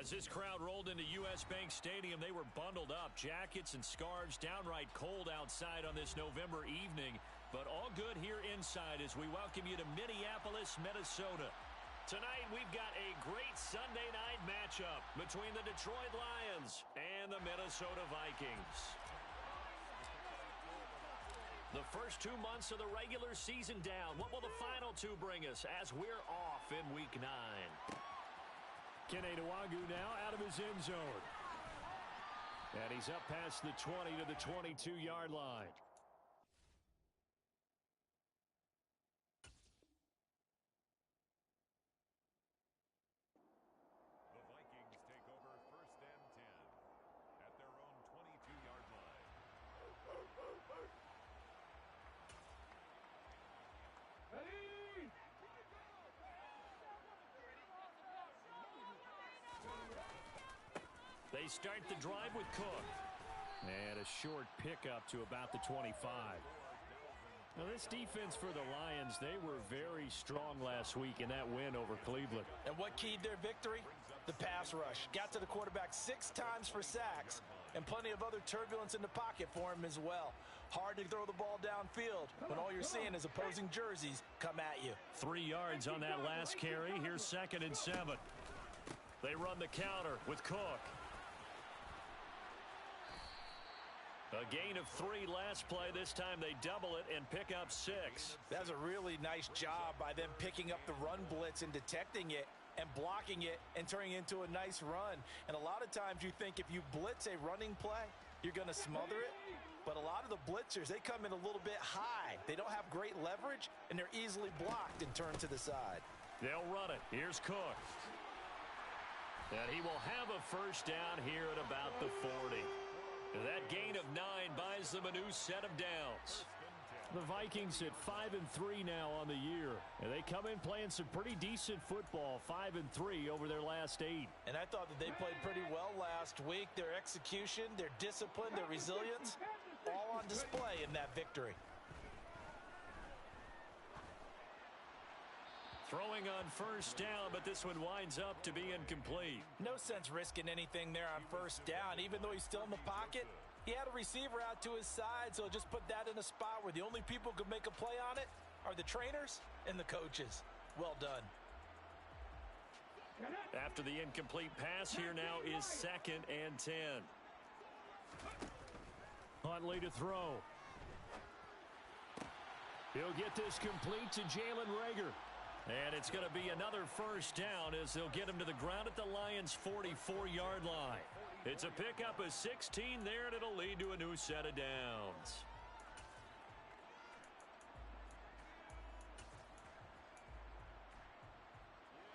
As this crowd rolled into U.S. Bank Stadium, they were bundled up, jackets and scarves, downright cold outside on this November evening, but all good here inside as we welcome you to Minneapolis, Minnesota. Tonight, we've got a great Sunday night matchup between the Detroit Lions and the Minnesota Vikings. The first 2 months of the regular season down. What will the final two bring us as we're off in Week 9? Keneduagu now out of his end zone. And he's up past the 20 to the 22-yard line. The Vikings take over 1st and 10 at their own 22-yard line. They start the drive with Cook. And a short pickup to about the 25. Now, this defense for the Lions, they were very strong last week in that win over Cleveland. And what keyed their victory? The pass rush. Got to the quarterback 6 times for sacks, and plenty of other turbulence in the pocket for him as well. Hard to throw the ball downfield when all you're seeing is opposing jerseys come at you. 3 yards on that last carry. Here's 2nd and 7. They run the counter with Cook. A gain of 3 last play. This time they double it and pick up 6. That's a really nice job by them picking up the run blitz and detecting it and blocking it and turning it into a nice run. And a lot of times you think if you blitz a running play, you're going to smother it. But a lot of the blitzers, they come in a little bit high. They don't have great leverage, and they're easily blocked and turned to the side. They'll run it. Here's Cook. And he will have a first down here at about the 40. That gain of 9 buys them a new set of downs. The Vikings at 5-3 now on the year. And they come in playing some pretty decent football, 5-3 over their last 8. And I thought that they played pretty well last week. Their execution, their discipline, their resilience, all on display in that victory. Throwing on first down, but this one winds up to be incomplete. No sense risking anything there on first down. Even though he's still in the pocket, he had a receiver out to his side, so just put that in a spot where the only people who could make a play on it are the trainers and the coaches. Well done. After the incomplete pass, here now is 2nd and 10. Huntley to throw. He'll get this complete to Jalen Reagor. And it's going to be another first down as they'll get him to the ground at the Lions' 44-yard line. It's a pickup of 16 there, and it'll lead to a new set of downs.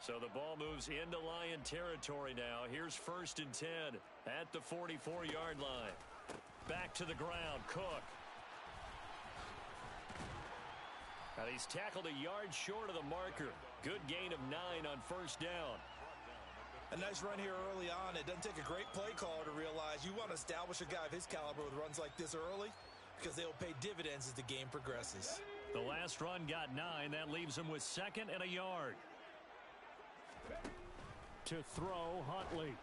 So the ball moves into Lion territory now. Here's 1st and 10 at the 44-yard line. Back to the ground, Cook. And he's tackled a yard short of the marker. Good gain of 9 on first down. A nice run here early on. It doesn't take a great play caller to realize you want to establish a guy of his caliber with runs like this early because they'll pay dividends as the game progresses. The last run got 9. That leaves him with 2nd and a yard. To throw, Huntley.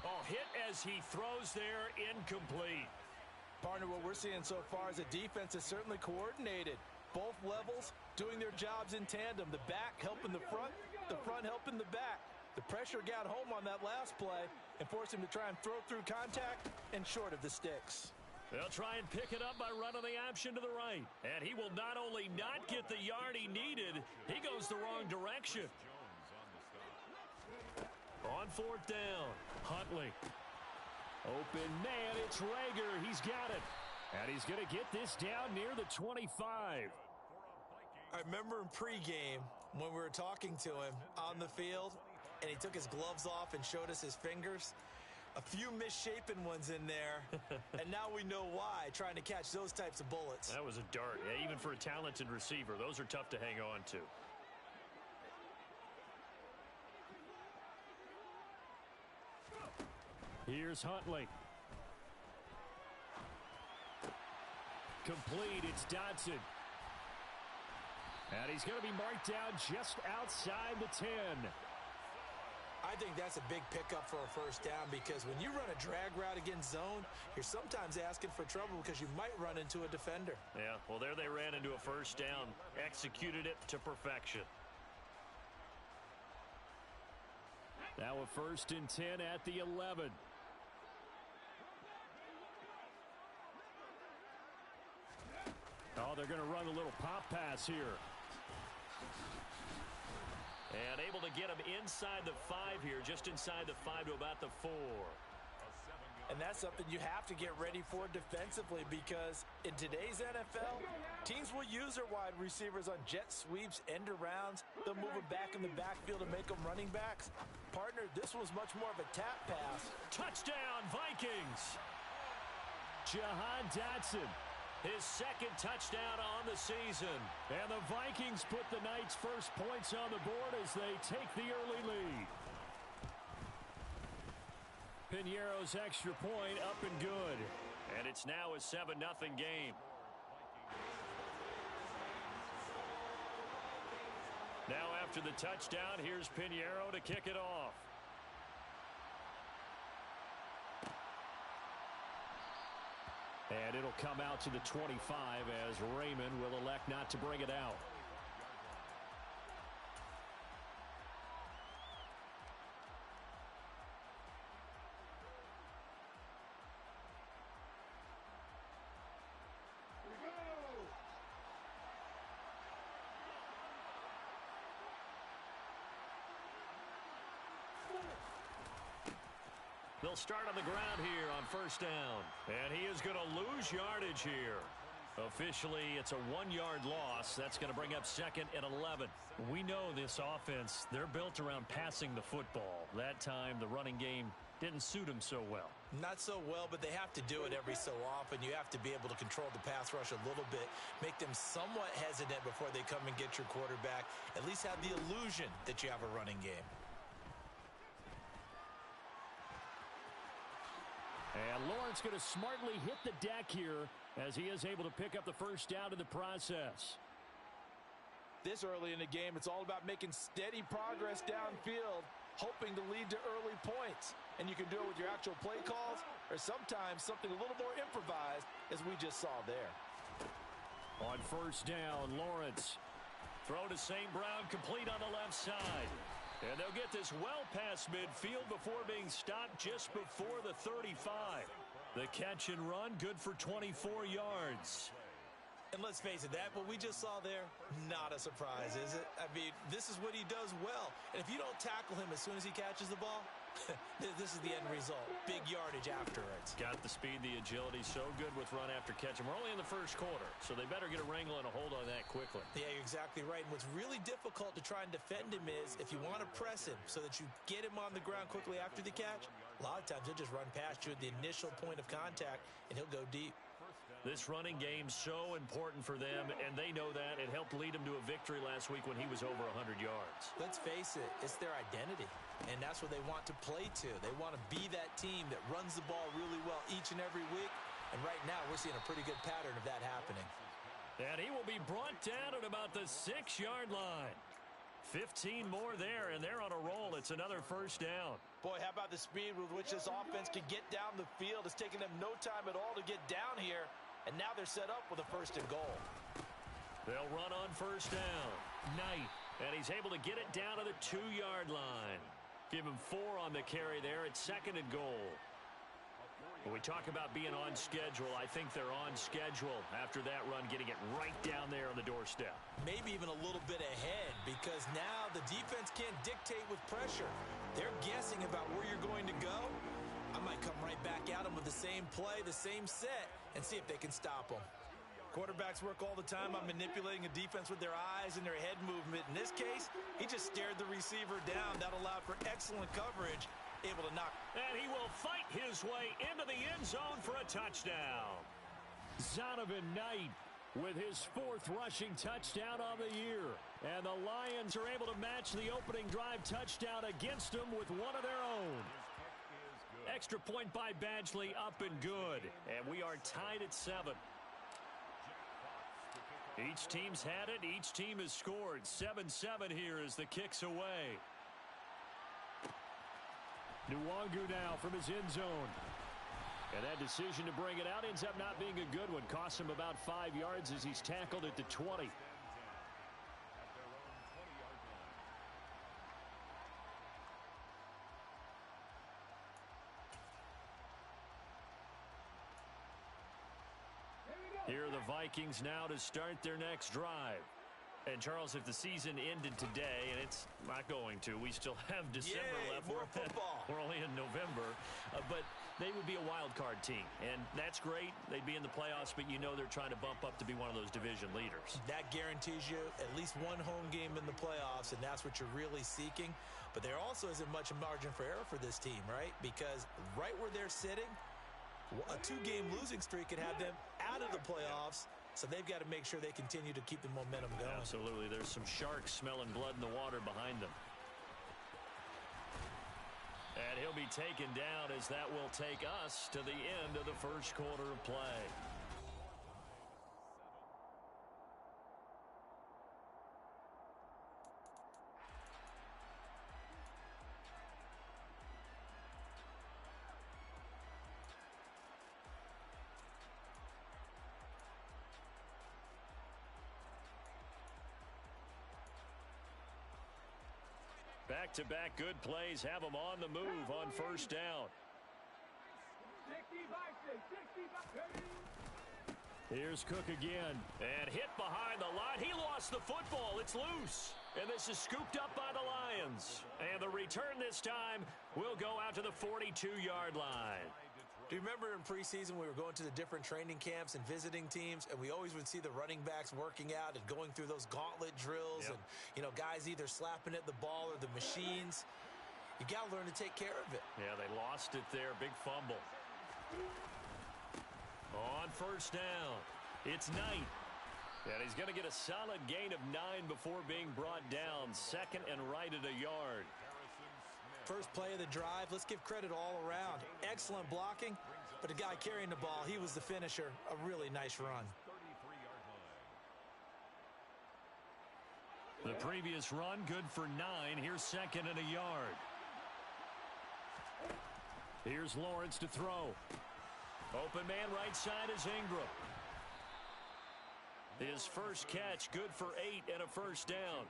Oh, hit as he throws there, incomplete. Partner, what we're seeing so far is the defense is certainly coordinated. Both levels doing their jobs in tandem. The back helping the front helping the back. The pressure got home on that last play and forced him to try and throw through contact and short of the sticks. They'll try and pick it up by running the option to the right. And he will not only not get the yard he needed, he goes the wrong direction. On 4th down, Huntley. Open man, it's Reagor. He's got it. And he's going to get this down near the 25. I remember in pregame when we were talking to him on the field, and he took his gloves off and showed us his fingers. A few misshapen ones in there, and now we know why, trying to catch those types of bullets. That was a dart. Yeah, even for a talented receiver, those are tough to hang on to. Here's Huntley. Complete, it's Dodson. And he's going to be marked down just outside the 10. I think that's a big pickup for a first down because when you run a drag route against zone, you're sometimes asking for trouble because you might run into a defender. Yeah, well, there they ran into a first down, executed it to perfection. Now a 1st and 10 at the 11. Oh, they're going to run a little pop pass here. And able to get him inside the 5 here, just inside the 5 to about the 4. And that's something you have to get ready for defensively because in today's NFL, teams will use their wide receivers on jet sweeps, end arounds. They'll move them back in the backfield and make them running backs. Partner, this was much more of a tap pass. Touchdown, Vikings! Jahan Dotson, his 2nd touchdown on the season. And the Vikings put the night's first points on the board as they take the early lead. Piñeiro's extra point up and good. And it's now a 7-0 game. Now after the touchdown, here's Piñeiro to kick it off. And it'll come out to the 25 as Raymond will elect not to bring it out. They'll start on the ground here on 1st down. And he is going to lose yardage here. Officially, it's a 1-yard loss. That's going to bring up 2nd and 11. We know this offense, they're built around passing the football. That time, the running game didn't suit them so well. Not so well, but they have to do it every so often. You have to be able to control the pass rush a little bit, make them somewhat hesitant before they come and get your quarterback. At least have the illusion that you have a running game. And Lawrence going to smartly hit the deck here as he is able to pick up the first down in the process. This early in the game, it's all about making steady progress downfield, hoping to lead to early points. And you can do it with your actual play calls or sometimes something a little more improvised as we just saw there. On 1st down, Lawrence. Throw to St. Brown, complete on the left side. And they'll get this well past midfield before being stopped just before the 35. The catch and run, good for 24 yards. And let's face it, that what we just saw there, not a surprise, is it? I mean, this is what he does well. And if you don't tackle him as soon as he catches the ball, this is the end result. Big yardage afterwards. Got the speed, the agility, so good with run after catch. And we're only in the 1st quarter, so they better get a wrangle and a hold on that quickly. Yeah, you're exactly right. And what's really difficult to try and defend him is if you want to press him so that you get him on the ground quickly after the catch, a lot of times he'll just run past you at the initial point of contact, and he'll go deep. This running game's so important for them, and they know that. It helped lead them to a victory last week when he was over 100 yards. Let's face it, it's their identity, and that's what they want to play to. They want to be that team that runs the ball really well each and every week, and right now we're seeing a pretty good pattern of that happening. And he will be brought down at about the 6-yard line. 15 more there, and they're on a roll. It's another 1st down. Boy, how about the speed with which this offense can get down the field? It's taking them no time at all to get down here. And now they're set up with a 1st and goal. They'll run on 1st down. Knight. And he's able to get it down to the 2-yard line. Give him 4 on the carry there at 2nd and goal. When we talk about being on schedule, I think they're on schedule after that run, getting it right down there on the doorstep. Maybe even a little bit ahead because now the defense can't dictate with pressure. They're guessing about where you're going to go. I might come right back at them with the same play, the same set, and see if they can stop them. Quarterbacks work all the time on manipulating a defense with their eyes and their head movement. In this case, he just stared the receiver down. That allowed for excellent coverage, able to knock. And he will fight his way into the end zone for a touchdown. Zonovan Knight with his 4th rushing touchdown on the year. And the Lions are able to match the opening drive touchdown against them with one of their own. Extra point by Badgley, up and good. And we are tied at 7. Each team's had it. Each team has scored. 7-7 here as the kick's away. Nwangu now from his end zone. And that decision to bring it out ends up not being a good one. Costs him about 5 yards as he's tackled at the 20. Here are the Vikings now to start their next drive. And, Charles, if the season ended today, and it's not going to, we still have December left. More football. We're only in November. But they would be a wild card team. And that's great. They'd be in the playoffs, but you know they're trying to bump up to be one of those division leaders. That guarantees you at least one home game in the playoffs, and that's what you're really seeking. But there also isn't much margin for error for this team, right? Because right where they're sitting, a 2-game losing streak could have them out of the playoffs, so they've got to make sure they continue to keep the momentum going. Absolutely. There's some sharks smelling blood in the water behind them. And he'll be taken down as that will take us to the end of the first quarter of play. Back-to-back good plays have them on the move on first down. Here's Cook again. And hit behind the line. He lost the football. It's loose. And this is scooped up by the Lions. And the return this time will go out to the 42-yard line. Do you remember in preseason we were going to the different training camps and visiting teams, and we always would see the running backs working out and going through those gauntlet drills, and, you know, guys either slapping at the ball or the machines. You got to learn to take care of it. Yeah, they lost it there. Big fumble. On first down, it's Knight. And he's going to get a solid gain of 9 before being brought down. Second and right at a yard. First play of the drive, let's give credit all around. Excellent blocking, but the guy carrying the ball, he was the finisher. A really nice run. The previous run, good for 9. Here's second and a yard. Here's Lawrence to throw. Open man right side is Ingram. His first catch, good for 8 and a first down.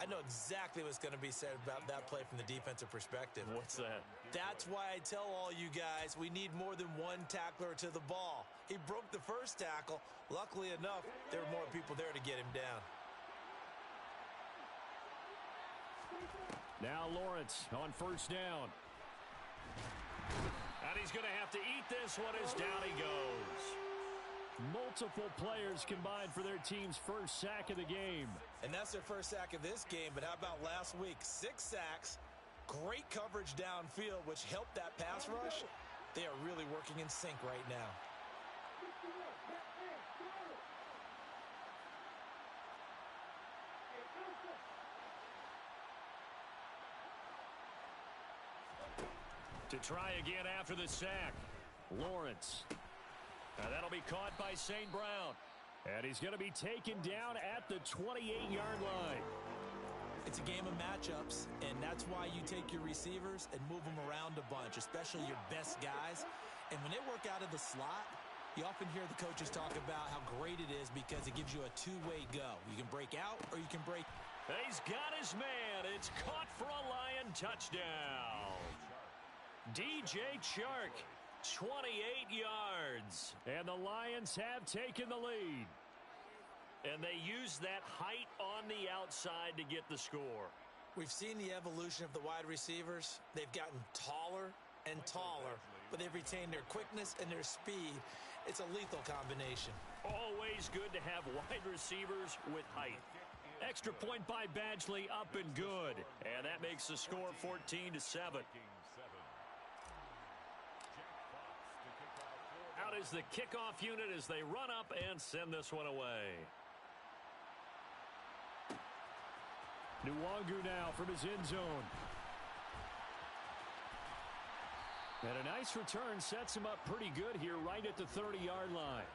I know exactly what's going to be said about that play from the defensive perspective. What's that? That's why I tell all you guys we need more than one tackler to the ball. He broke the first tackle. Luckily enough, there were more people there to get him down. Now Lawrence on first down. And he's going to have to eat this one as down he goes. Multiple players combined for their team's first sack of the game. And that's their first sack of this game, but how about last week? 6 sacks, great coverage downfield, which helped that pass rush. They are really working in sync right now. To try again after the sack, Lawrence. Now that'll be caught by St. Brown. And he's going to be taken down at the 28-yard line. It's a game of matchups, and that's why you take your receivers and move them around a bunch, especially your best guys. And when they work out of the slot, you often hear the coaches talk about how great it is because it gives you a two-way go. You can break out or you can break. He's got his man. It's caught for a Lion touchdown. DJ Chark. 28 yards. And the Lions have taken the lead. And they use that height on the outside to get the score. We've seen the evolution of the wide receivers. They've gotten taller and taller, but they've retained their quickness and their speed. It's a lethal combination. Always good to have wide receivers with height. Extra point by Badgley, up and good. And that makes the score 14-7. Out is the kickoff unit as they run up and send this one away. Nwangu now from his end zone. And a nice return sets him up pretty good here right at the 30-yard line.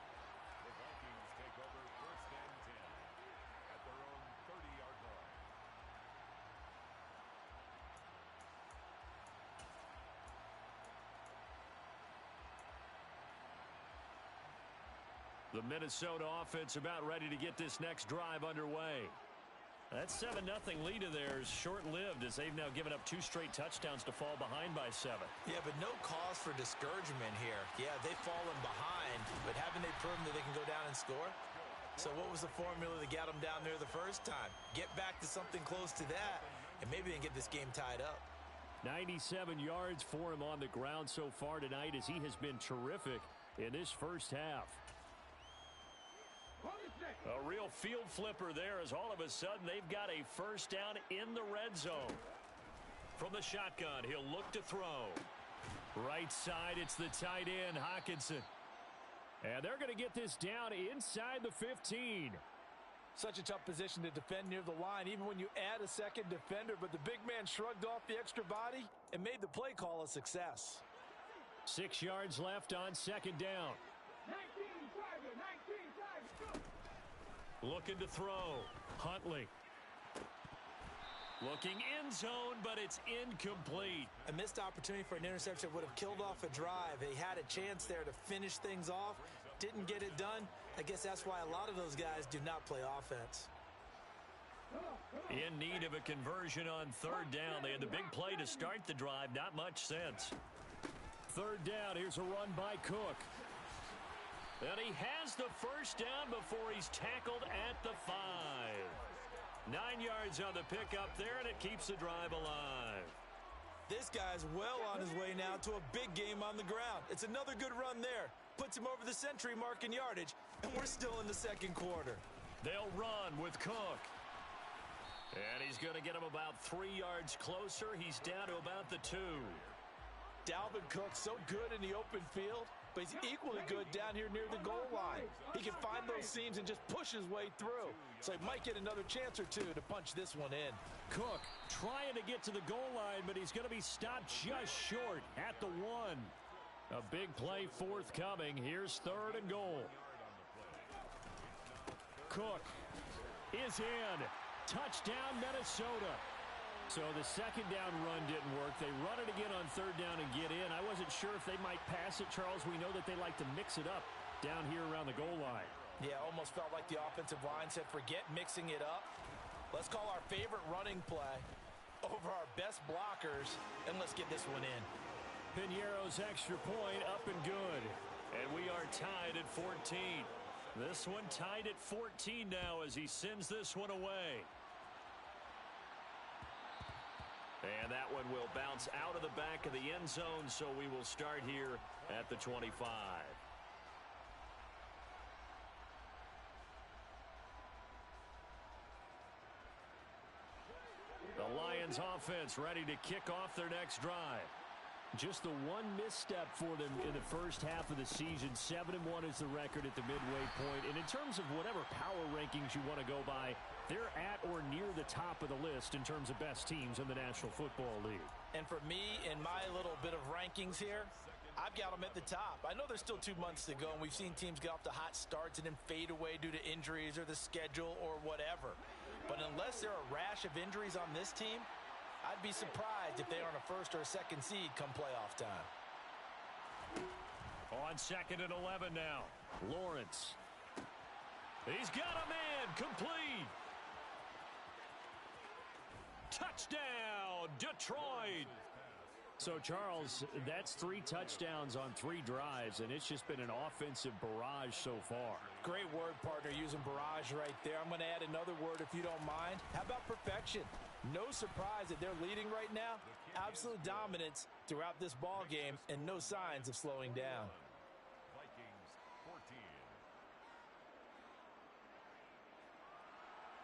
The Vikings take over first and 10 at their own 30-yard line. The Minnesota offense about ready to get this next drive underway. That 7-0 lead of theirs short-lived as they've now given up 2 straight touchdowns to fall behind by 7. Yeah, but no cause for discouragement here. Yeah, they've fallen behind, but haven't they proven that they can go down and score? So what was the formula that got them down there the first time? Get back to something close to that, and maybe they can get this game tied up. 97 yards for him on the ground so far tonight as he has been terrific in this first half. A real field flipper there as all of a sudden they've got a first down in the red zone. From the shotgun, he'll look to throw. Right side, it's the tight end, Hockenson. And they're going to get this down inside the 15. Such a tough position to defend near the line, even when you add a second defender, but the big man shrugged off the extra body and made the play call a success. 6 yards left on second down. Looking to throw. Huntley. Looking end zone, but it's incomplete. A missed opportunity for an interception would have killed off a drive. They had a chance there to finish things off. Didn't get it done. I guess that's why a lot of those guys do not play offense. In need of a conversion on third down. They had the big play to start the drive. Not much sense. Third down. Here's a run by Cook. And he has the first down before he's tackled at the 5. 9 yards on the pickup there, and it keeps the drive alive. This guy's well on his way now to a big game on the ground. It's another good run there. Puts him over the century mark in yardage, and we're still in the second quarter. They'll run with Cook. And he's going to get him about 3 yards closer. He's down to about the 2. Dalvin Cook so good in the open field, but he's equally good down here near the goal line. He can find those seams and just push his way through. So he might get another chance or two to punch this one in. Cook trying to get to the goal line, but he's going to be stopped just short at the 1. A big play forthcoming. Here's third and goal. Cook is in. Touchdown, Minnesota. So the second down run didn't work. They run it again on third down and get in. I wasn't sure if they might pass it, Charles. We know that they like to mix it up down here around the goal line. Yeah, almost felt like the offensive line said, forget mixing it up. Let's call our favorite running play over our best blockers, and let's get this one in. Piñeiro's extra point up and good. And we are tied at 14. This one tied at 14 now as he sends this one away. And that one will bounce out of the back of the end zone, so we will start here at the 25. The Lions offense ready to kick off their next drive. Just the one misstep for them in the first half of the season. 7-1 is the record at the midway point. And in terms of whatever power rankings you want to go by, they're at or near the top of the list in terms of best teams in the National Football League. And for me, in my little bit of rankings here, I've got them at the top. I know there's still 2 months to go, and we've seen teams get off to hot starts and then fade away due to injuries or the schedule or whatever. But unless there are a rash of injuries on this team, I'd be surprised if they aren't a first or a second seed come playoff time. On second and 11 now. Lawrence. He's got a man. Complete. Touchdown, Detroit. So, Charles, that's 3 touchdowns on 3 drives, and it's just been an offensive barrage so far. Great word, partner, using barrage right there. I'm going to add another word if you don't mind. How about perfection? No surprise that they're leading right now. Absolute dominance throughout this ball game and no signs of slowing down. Vikings 14.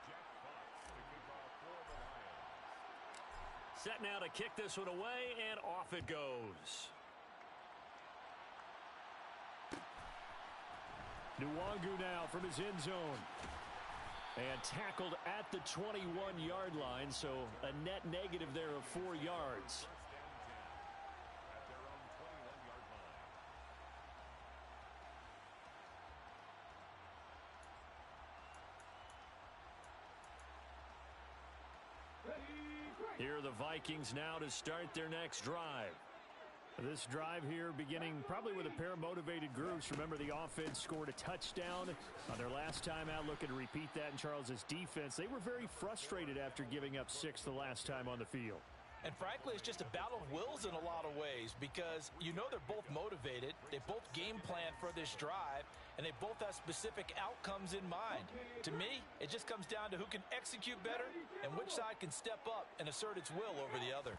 Jack Fox to kick off for the Lions. Set now to kick this one away, and off it goes. Nwangu now from his end zone. And tackled at the 21-yard line, so a net negative there of 4 yards. At their own 21-yard line. Here are the Vikings now to start their next drive. This drive here beginning probably with a pair of motivated groups. Remember, the offense scored a touchdown on their last time out, looking to repeat that in Charles's defense. They were very frustrated after giving up 6 the last time on the field. And frankly, it's just a battle of wills in a lot of ways because you know they're both motivated. They both game plan for this drive, and they both have specific outcomes in mind. To me, it just comes down to who can execute better and which side can step up and assert its will over the other.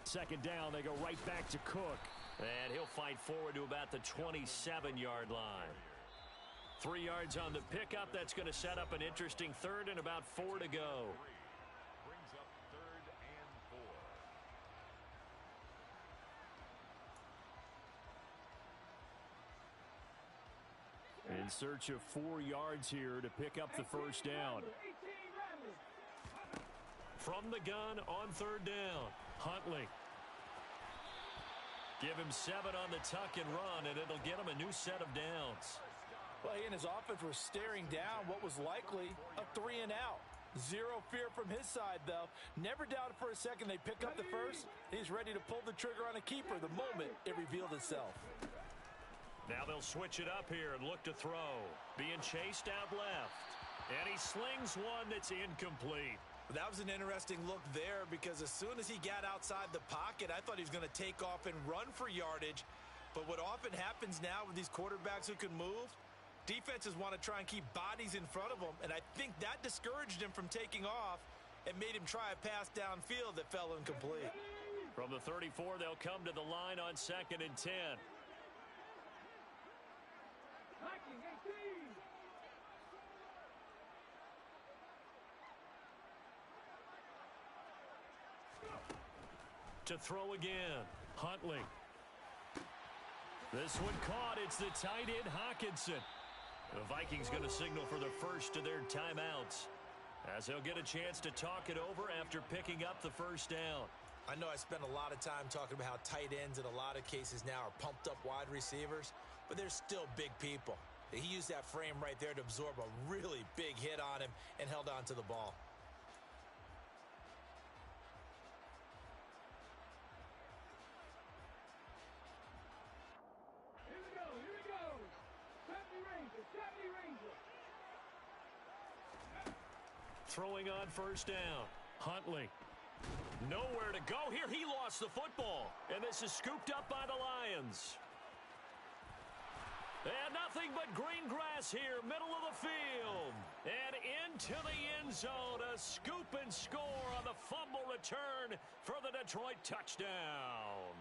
Second down, they go right back to Cook. And he'll fight forward to about the 27-yard line. 3 yards on the pickup. That's going to set up an interesting third and about 4 to go. Brings up 3rd and 4. In search of 4 yards here to pick up the first down. From the gun on 3rd down, Huntley. Give him 7 on the tuck and run, and it'll get him a new set of downs. Well, he and his offense were staring down what was likely a 3 and out. Zero fear from his side, though. Never doubted for a second they pick up the first. He's ready to pull the trigger on a keeper the moment it revealed itself. Now they'll switch it up here and look to throw. Being chased out left. And he slings one that's incomplete. That was an interesting look there because as soon as he got outside the pocket, I thought he was going to take off and run for yardage. But what often happens now with these quarterbacks who can move, defenses want to try and keep bodies in front of them, and I think that discouraged him from taking off and made him try a pass downfield that fell incomplete. From the 34, they'll come to the line on 2nd and 10. To throw again, Huntley. This one caught. It's the tight end, Hawkinson. The Vikings going to signal for the first of their timeouts, as they'll get a chance to talk it over after picking up the first down. I know I spend a lot of time talking about how tight ends in a lot of cases now are pumped up wide receivers, but they're still big people. He used that frame right there to absorb a really big hit on him and held on to the ball. Throwing on first down, Huntley. Nowhere to go here. He lost the football, and this is scooped up by the Lions. And nothing but green grass here, middle of the field. And into the end zone, a scoop and score on the fumble return for the Detroit touchdown.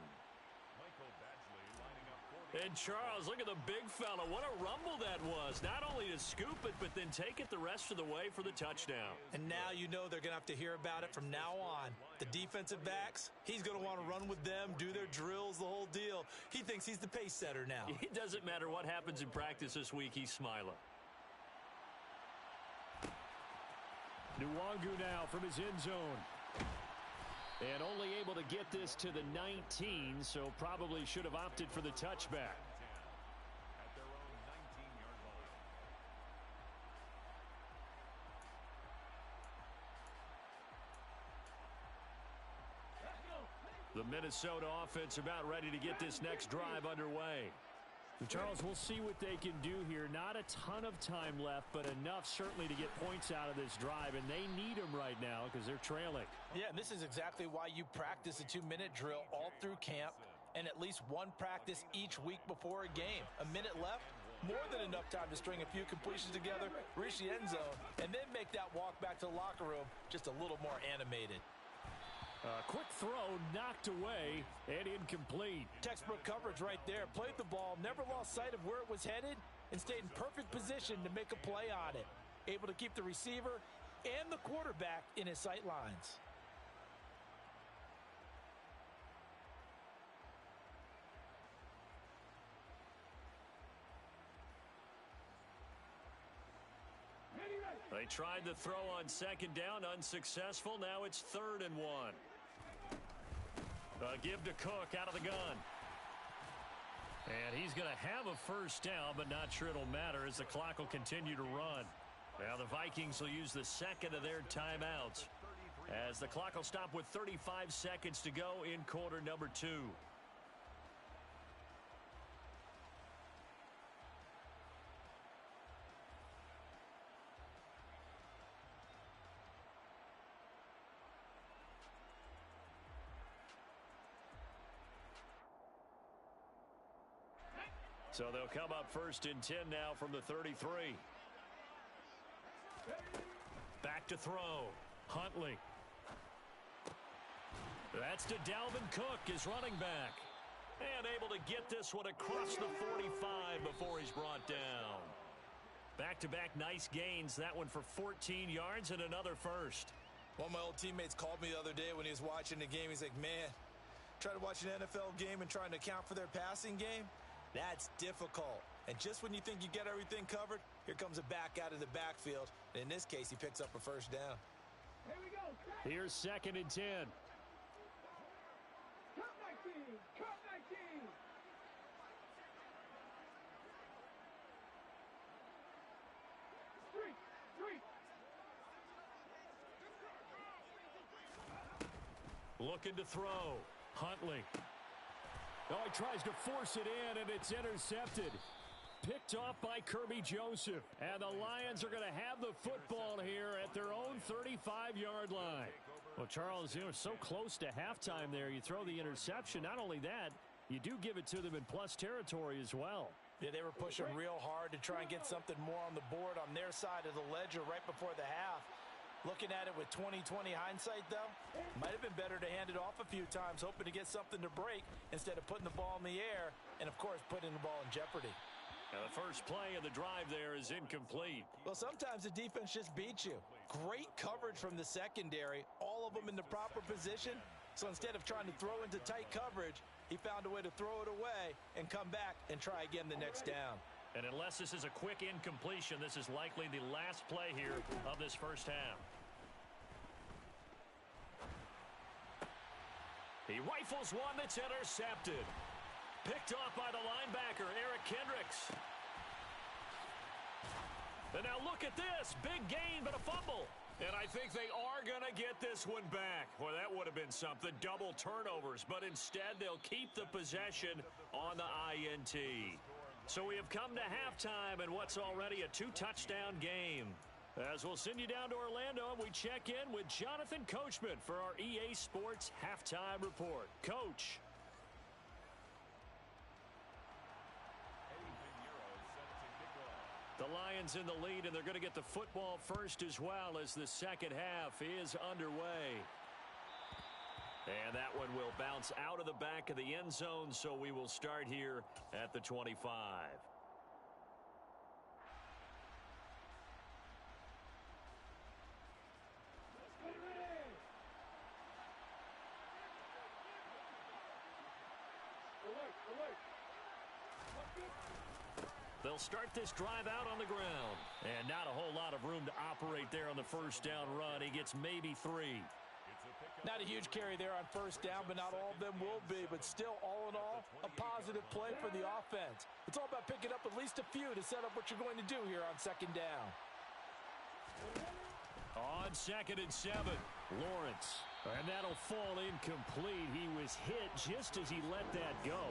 And Charles, look at the big fella. What a rumble that was. Not only to scoop it, but then take it the rest of the way for the touchdown. And now you know they're going to have to hear about it from now on. The defensive backs, he's going to want to run with them, do their drills, the whole deal. He thinks he's the pace setter now. It doesn't matter what happens in practice this week. He's smiling. Nwangu now from his end zone. And only able to get this to the 19, so probably should have opted for the touchback. At their own 19-yard line. The Minnesota offense about ready to get this next drive underway. Charles, we'll see what they can do here. Not a ton of time left, but enough certainly to get points out of this drive, and they need them right now because they're trailing. Yeah, and this is exactly why you practice a 2-minute drill all through camp and at least one practice each week before a game. A minute left, more than enough time to string a few completions together, reach the end zone, and then make that walk back to the locker room just a little more animated. Quick throw, knocked away, and incomplete. Textbook coverage right there. Played the ball, never lost sight of where it was headed, and stayed in perfect position to make a play on it. Able to keep the receiver and the quarterback in his sight lines. They tried the throw on second down, unsuccessful. Now it's 3rd and 1. Give to Cook out of the gun. And he's going to have a first down, but not sure it'll matter as the clock will continue to run. Now the Vikings will use the second of their timeouts as the clock will stop with 35 seconds to go in quarter number 2. So they'll come up first and 10 now from the 33. Back to throw. Huntley. That's to Dalvin Cook, his running back. And able to get this one across the 45 before he's brought down. Back-to-back nice gains. That one for 14 yards and another first. One of my old teammates called me the other day when he was watching the game. He's like, man, try to watch an NFL game and trying to account for their passing game? That's difficult. And just when you think you get everything covered, here comes a back out of the backfield. And in this case, he picks up a first down. Here we go. Here's 2nd and 10. Cut 19. Cut 19. Street. Looking to throw. Huntley. Oh, he tries to force it in, and it's intercepted. Picked off by Kirby Joseph. And the Lions are going to have the football here at their own 35-yard line. Well, Charles, you know, so close to halftime there. You throw the interception. Not only that, you do give it to them in plus territory as well. Yeah, they were pushing real hard to try and get something more on the board on their side of the ledger right before the half. Looking at it with 20/20 hindsight, though, might have been better to hand it off a few times, hoping to get something to break instead of putting the ball in the air and, of course, putting the ball in jeopardy. And the first play of the drive there is incomplete. Well, sometimes the defense just beats you. Great coverage from the secondary, all of them in the proper position. So instead of trying to throw into tight coverage, he found a way to throw it away and come back and try again the next down. And unless this is a quick incompletion, this is likely the last play here of this first half. He rifles one that's intercepted. Picked off by the linebacker, Eric Kendricks. And now look at this. Big gain, but a fumble. And I think they are going to get this one back. Well, that would have been something. Double turnovers. But instead, they'll keep the possession on the INT. So we have come to halftime in what's already a 2-touchdown game. As we'll send you down to Orlando, we check in with Jonathan Coachman for our EA Sports Halftime Report. Coach. The Lions in the lead, and they're going to get the football first as well as the second half is underway. And that one will bounce out of the back of the end zone, so we will start here at the 25. They'll start this drive out on the ground. And not a whole lot of room to operate there on the first down run. He gets maybe 3. Not a huge carry there on first down, but not all of them will be. But still, all in all, a positive play for the offense. It's all about picking up at least a few to set up what you're going to do here on second down. On 2nd and 7, Lawrence. And that'll fall incomplete. He was hit just as he let that go.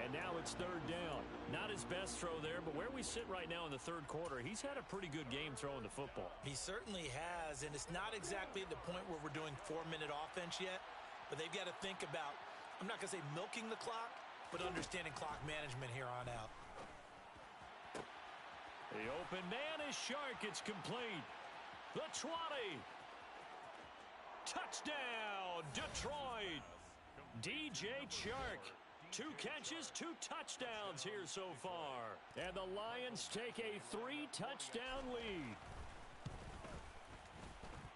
And now it's 3rd down. Not his best throw there, but where we sit right now in the 3rd quarter, he's had a pretty good game throwing the football. He certainly has, and it's not exactly at the point where we're doing 4-minute offense yet, but they've got to think about, I'm not going to say milking the clock, but understanding clock management here on out. The open man is Shark. It's complete. The 20. Touchdown, Detroit. DJ Chark. 2 catches, 2 touchdowns here so far. And the Lions take a 3-touchdown lead.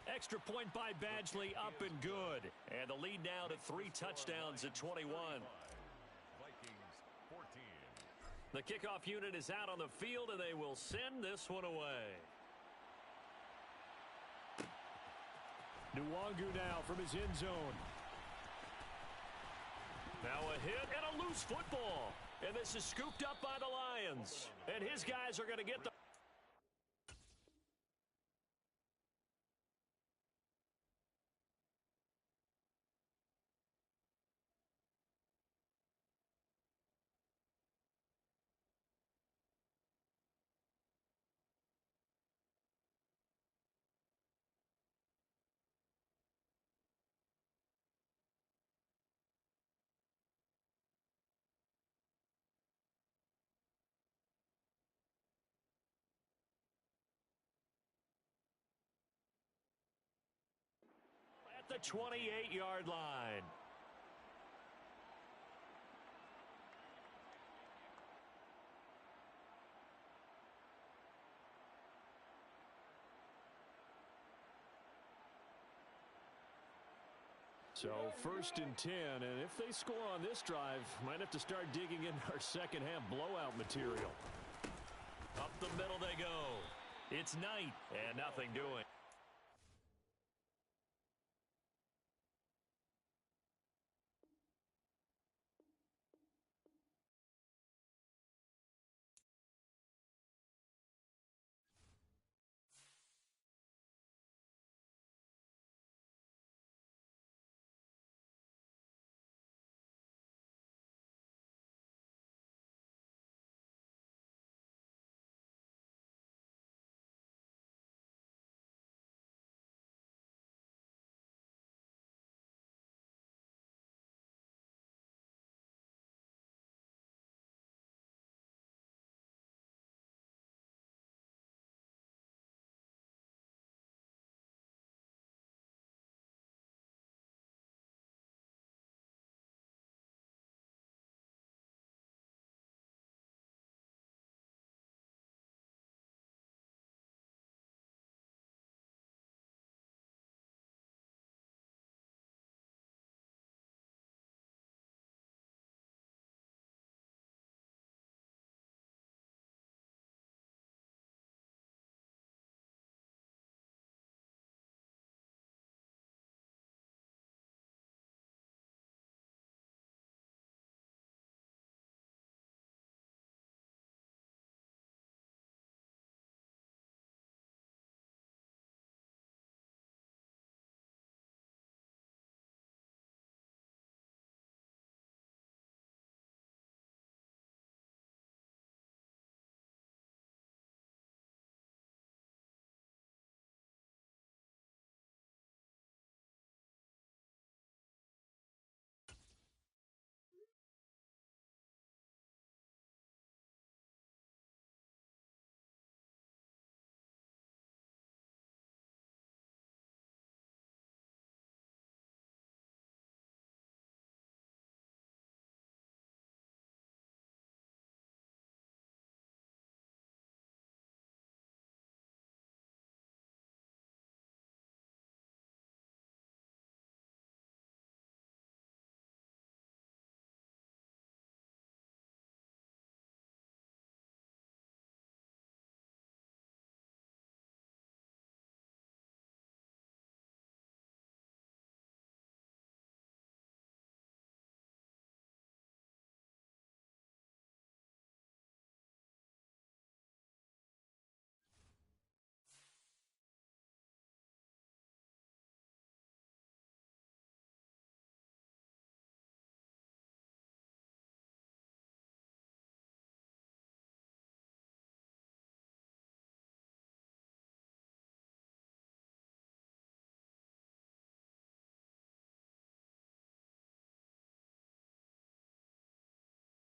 Extra point by Badgley, up and good. And the lead now to 3 touchdowns at 21. Vikings 14. The kickoff unit is out on the field, and they will send this one away. Nwangu now from his end zone. Now a hit and a loose football. And this is scooped up by the Lions. And his guys are going to get the at the 28-yard line. So 1st and 10, and if they score on this drive, might have to start digging in our second half blowout material. Up the middle they go. It's Knight, and nothing doing.